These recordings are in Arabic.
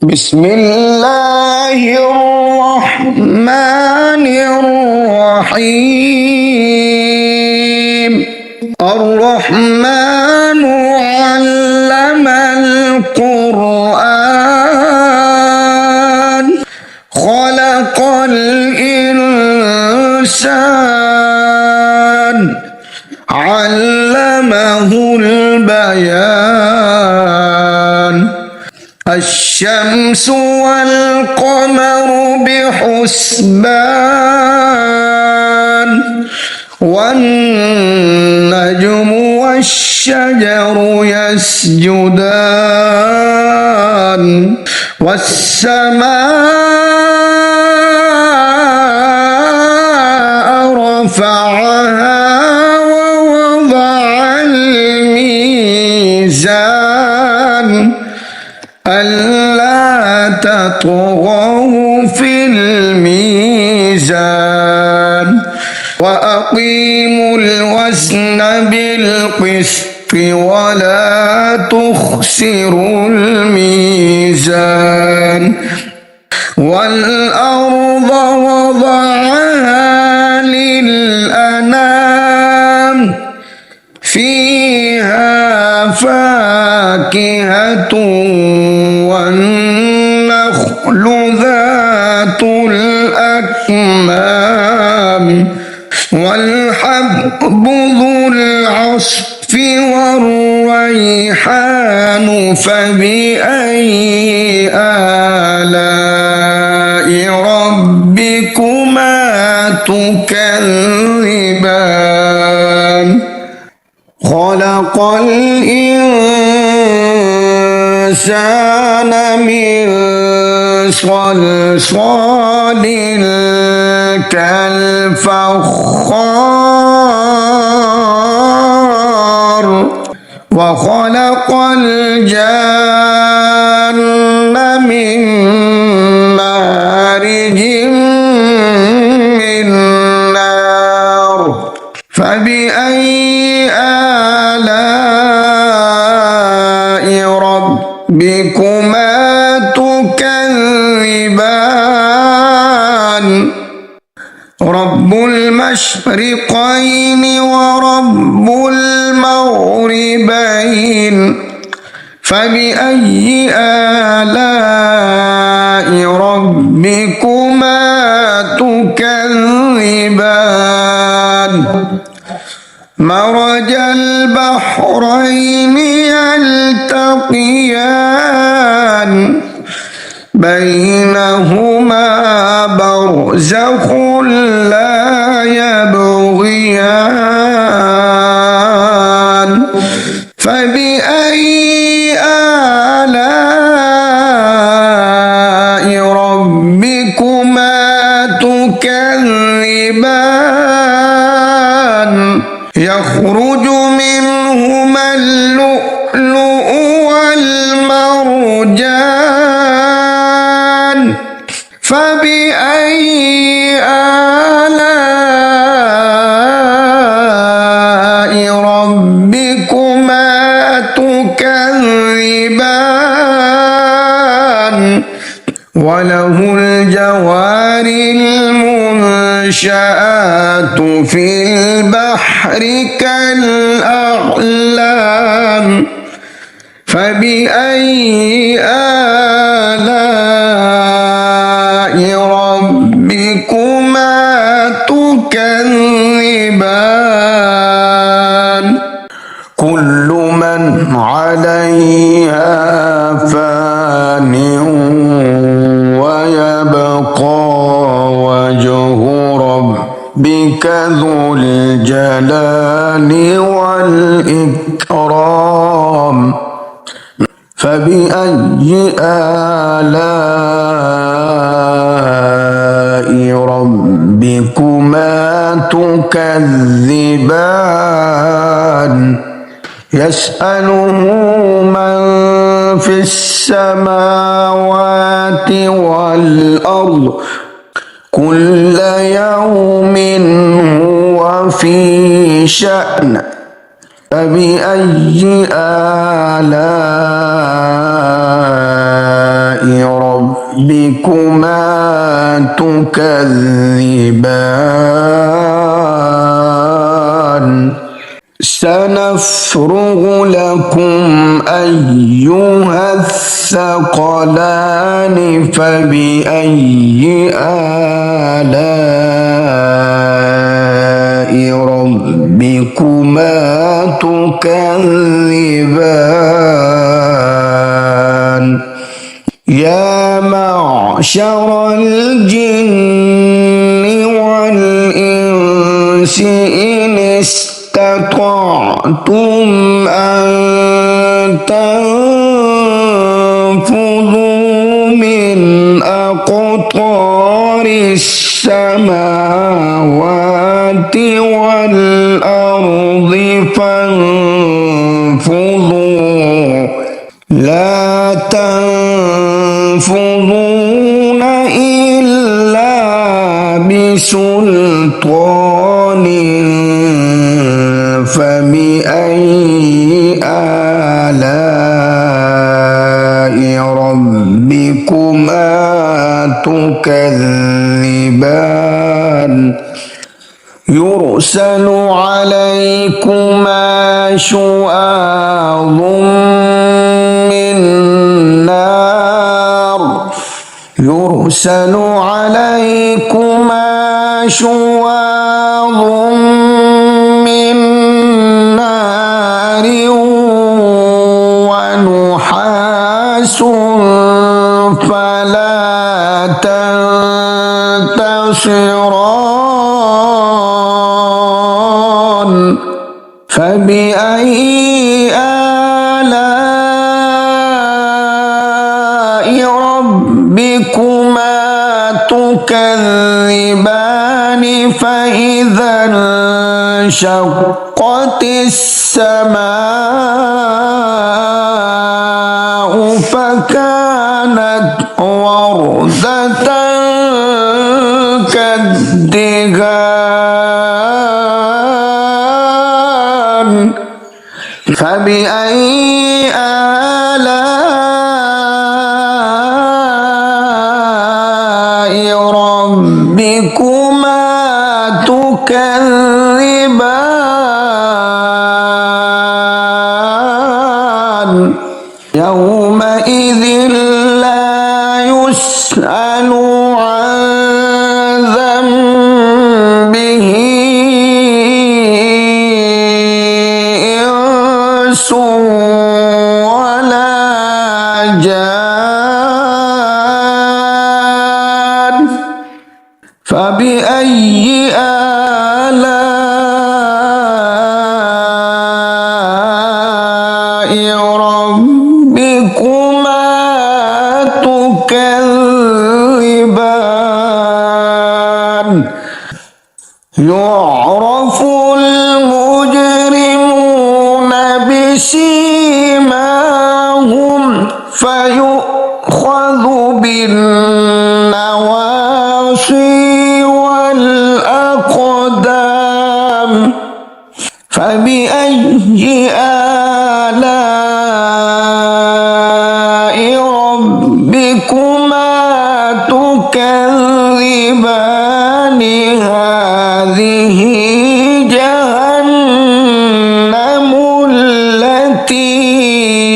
بسم الله الرحمن الرحيم الرحمن علم القرآن خلق الإنسان علمه البيان الشمس والقمر بحسبان والنجم والشجر يسجدان والسماء رفعها ووضع الميزان ألا تطغوا في الميزان وأقيموا الوزن بالقسط ولا تخسروا الميزان والأرض وضعها للأنام فيها فاكهة والنخل ذات الأكمام والحب ذو العصف والريحان فبأي آلاء ربكما تكذبان خلق الإنسان من صلصال كالفخار وخلق الجن من مارج من نار فبأي آلاء ربكما تكذبان رب المشرقين ورب المغربين فبأي آلاء ربكما تكذبان مرج البحرين يلتقيان بينهما برزخ لا يبغيان فبأي آلاء ربكما تكذبان يخرج منهما اللؤلؤ والمرجان فبأي آلاء ربكما تكذبان وله الجوار المنشآت في البحر كالأعلام فبأي آلاء ربكما تكذبان كل من عليها فان ويبقى وجه ربك ذو الجلال والإكرام فبأي آلاء ربكما تكذبان يسأله من في السماوات والأرض كل يوم هو في شأن فبأي آلاء ربكما تكذبان سنفرغ لكم أيها الثقلان فبأي آلاء ربكما تكذبان يا معشر الجن والإنس إن استطعتم أن تنفذوا من أقطار السماوات والأرض فانفذوا لا تنفذون إلا بسلطان فبأي آلاء ربكما تكذبان يرسل عليكما شواظ من نار يرسل عليكما شواظ من نار ونحاس فلا تنتصران فبأي آلاء ربكما تكذبان فإذا انشقت السماء فكانت وردة كالدهان فبأي آلاء ربكما تكذبان يومئذ لا يسأل عن ذنبه إنس ولا جان فبأي آلاء ربكما تكذبان يعرف المجرمون بسيماهم فيؤخذ بالنواصي والأقدام فبأي آلاء ربكما تكذبان هذه جهنم التي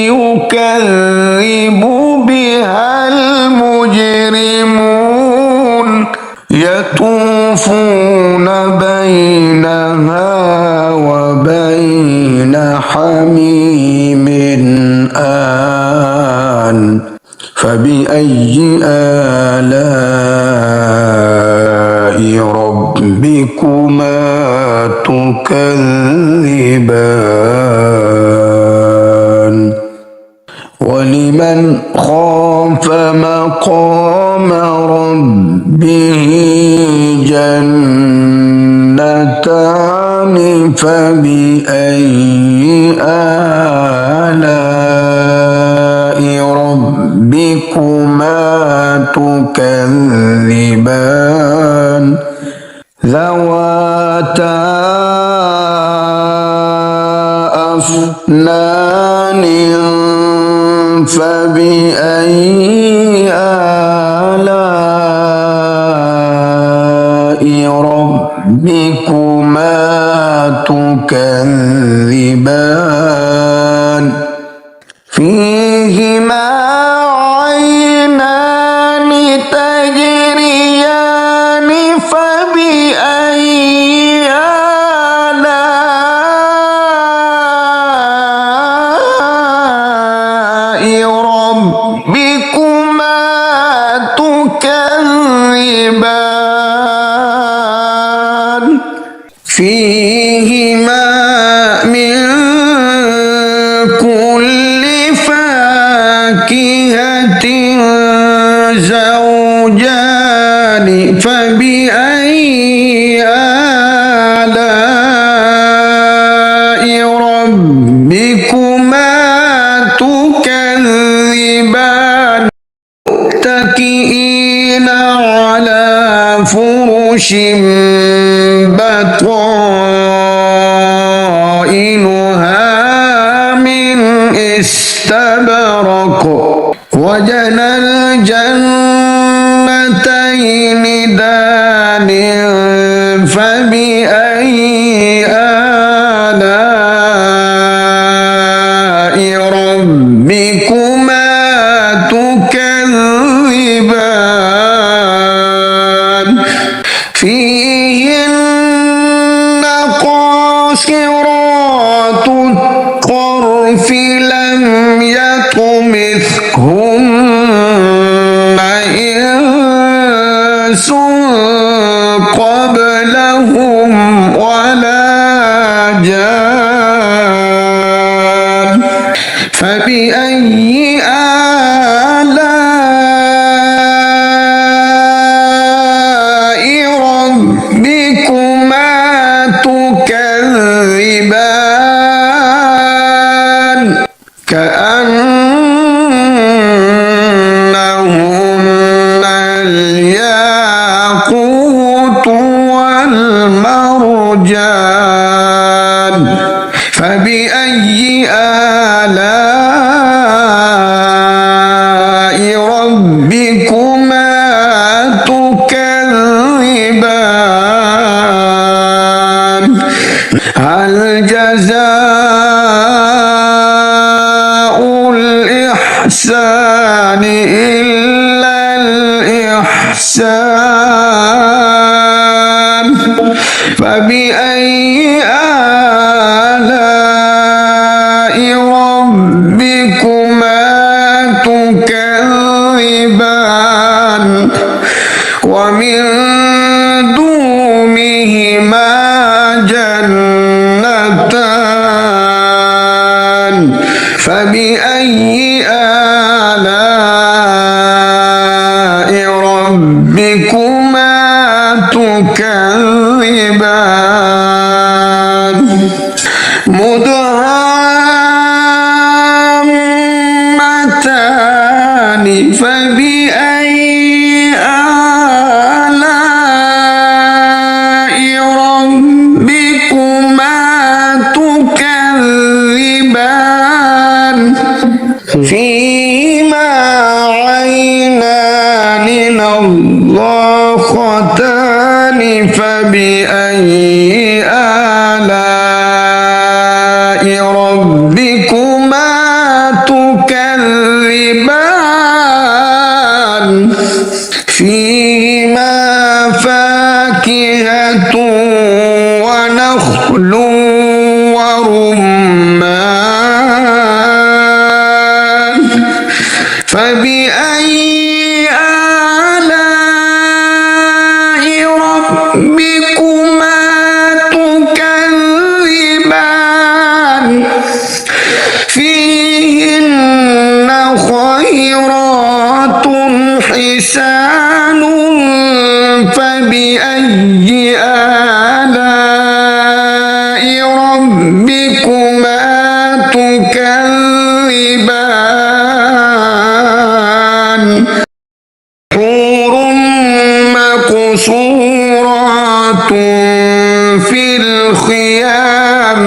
يكذب بها المجرمون يطوفون بينها وبين حميم آن فبأي آلاء ربكما تكذبان ولمن خاف مقام ربه جنتان فبأي آلاء ربكما تكذبان ذواتا أفنان فبأي تكذبان فيهما عينان تجريان فبأي آلاء ربكما تكذبان فيهما من كل فاكهة زوجان فبأي آلاء ربكما تكذبان متكئين على فرش بطائنها من استبرق وجنى الجنتين دان فبأي آلاء ربكما تكذبان فيهن قاصرات الطرف لم يطمثهن إنس قبلهم ولا جان فبأي آلاء ربكما تكذبان كأنهن الياقوت والمرجان فبأي آلاء ربكما تكذبان هل جزاء الإحسان إلا الإحسان فبأي آلاء ربكما تكذبان ومن دونهما جنتان فبأي آلاء ربكما تكذبان مدهامتان فبأي آلاء ربكما تكذبان فيهما عينان نضاختان فبأي آلاء ربكما تكذبان فيهما فاكهة ونخل ورمان فبأي آلاء ربكما تكذبان فيهن خيرات حسان فبأي آلاء ربكما تكذبان حور مقصورات في الخيام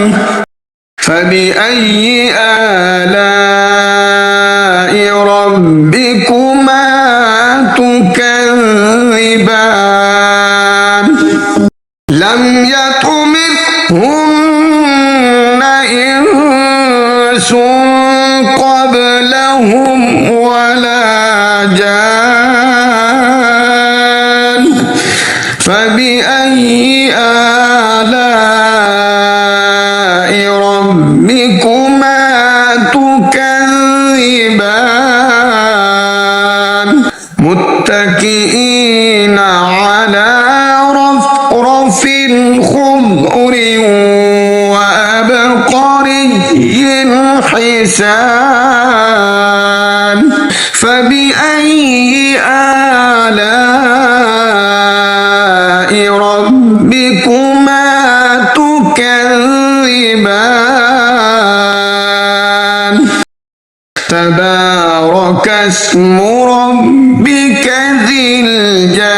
فبأي آلاء ربكما تكذبان لم يطمثهن جان فبأي آلاء ربكما تكذبان متكئين على رفرف خضر وأبقري حسان فبأي آلاء ربكما تكذبان تبارك اسم ربك ذي الجلال